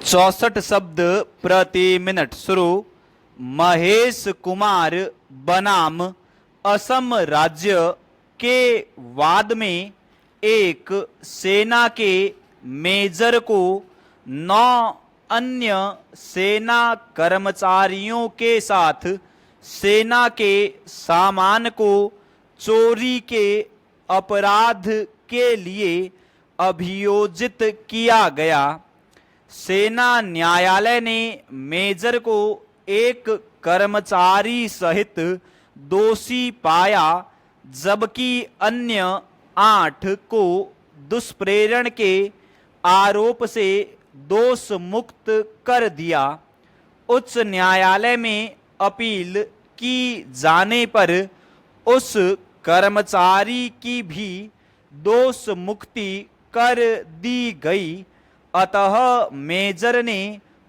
64 शब्द प्रति मिनट शुरू। महेश कुमार बनाम असम राज्य के वाद में एक सेना के मेजर को 9 अन्य सेना कर्मचारियों के साथ सेना के सामान को चोरी के अपराध के लिए अभियोजित किया गया। सेना न्यायालय ने मेजर को एक कर्मचारी सहित दोषी पाया, जबकि अन्य 8 को दुष्प्रेरण के आरोप से दोष मुक्त कर दिया। उच्च न्यायालय में अपील की जाने पर उस कर्मचारी की भी दोष मुक्ति कर दी गई। अतः मेजर ने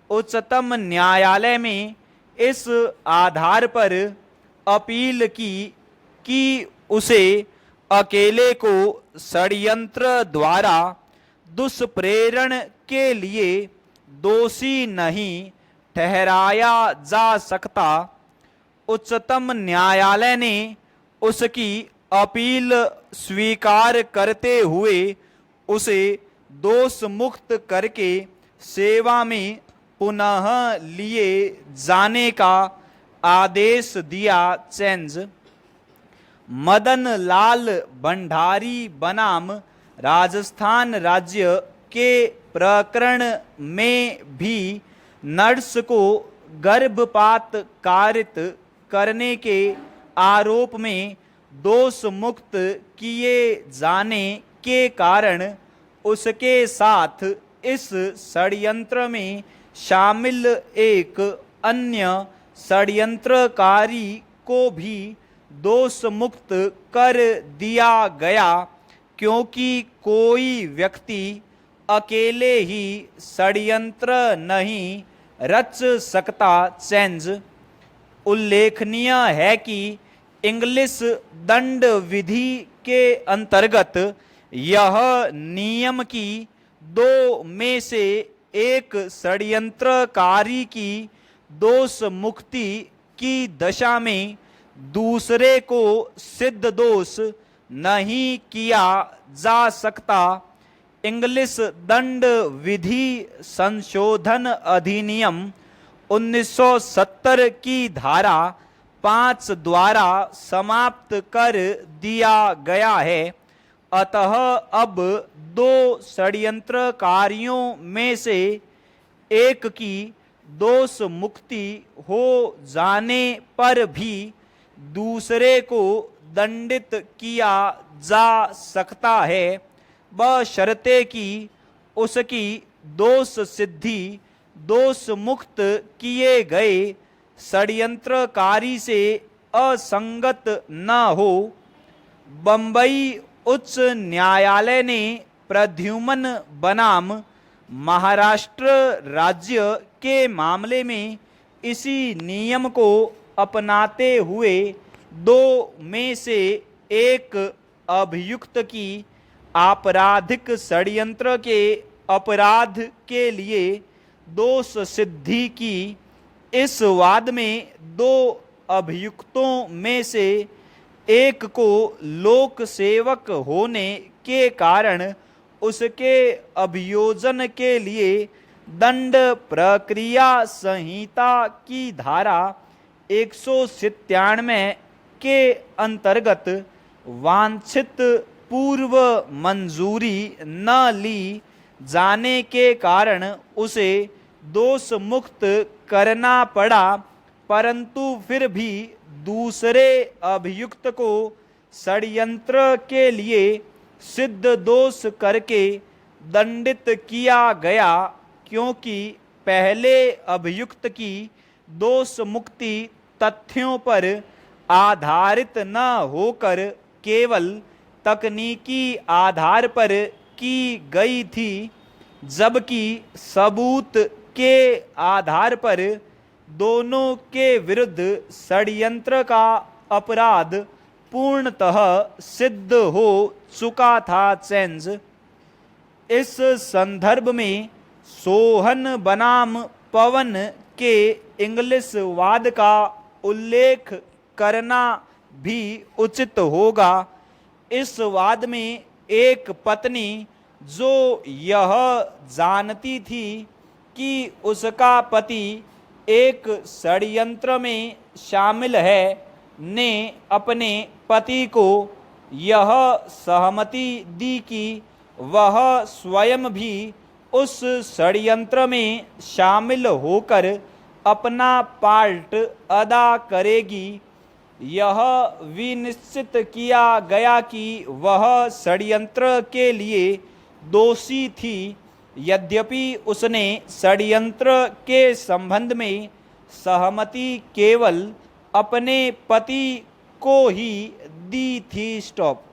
उच्चतम न्यायालय में इस आधार पर अपील की कि उसे अकेले को षड्यंत्र द्वारा दुष्प्रेरण के लिए दोषी नहीं ठहराया जा सकता। उच्चतम न्यायालय ने उसकी अपील स्वीकार करते हुए उसे दोष मुक्त करके सेवा में पुनः लिए जाने का आदेश दिया। चेंज मदन लाल भंडारी बनाम राजस्थान राज्य के प्रकरण में भी नर्स को गर्भपात कारित करने के आरोप में दोष मुक्त किए जाने के कारण उसके साथ इस षड्यंत्र में शामिल एक अन्य षड्यंत्रकारी को भी दोष मुक्त कर दिया गया, क्योंकि कोई व्यक्ति अकेले ही षड्यंत्र नहीं रच सकता। चेंज उल्लेखनीय है कि इंग्लिश दंड विधि के अंतर्गत यह नियम की 2 में से एक षड्यंत्रकारी की दोष मुक्ति की दशा में दूसरे को सिद्ध दोष नहीं किया जा सकता। इंग्लिश दंड विधि संशोधन अधिनियम 1970 की धारा 5 द्वारा समाप्त कर दिया गया है। अतः अब 2 षड्यंत्रकारियों में से एक की दोष मुक्ति हो जाने पर भी दूसरे को दंडित किया जा सकता है, बशर्ते कि उसकी दोष सिद्धि दोष मुक्त किए गए षड्यंत्रकारी से असंगत न हो। बंबई उच्च न्यायालय ने प्रद्युमन बनाम महाराष्ट्र राज्य के मामले में इसी नियम को अपनाते हुए 2 में से एक अभियुक्त की आपराधिक षड्यंत्र के अपराध के लिए दोष सिद्धि की। इस वाद में 2 अभियुक्तों में से एक को लोक सेवक होने के कारण उसके अभियोजन के लिए दंड प्रक्रिया संहिता की धारा 197 के अंतर्गत वांछित पूर्व मंजूरी न ली जाने के कारण उसे दोष मुक्त करना पड़ा, परंतु फिर भी दूसरे अभियुक्त को षड्यंत्र के लिए सिद्ध दोष करके दंडित किया गया, क्योंकि पहले अभियुक्त की दोष मुक्ति तथ्यों पर आधारित न होकर केवल तकनीकी आधार पर की गई थी, जबकि सबूत के आधार पर दोनों के विरुद्ध षड्यंत्र का अपराध पूर्णतः सिद्ध हो चुका था। चेंज इस संदर्भ में सोहन बनाम पवन के इंग्लिश वाद का उल्लेख करना भी उचित होगा। इस वाद में एक पत्नी जो यह जानती थी कि उसका पति एक षड्यंत्र में शामिल है, ने अपने पति को यह सहमति दी कि वह स्वयं भी उस षड्यंत्र में शामिल होकर अपना पार्ट अदा करेगी। यह विनिश्चित किया गया कि वह षड्यंत्र के लिए दोषी थी, यद्यपि उसने षड्यंत्र के संबंध में सहमति केवल अपने पति को ही दी थी। स्टॉप।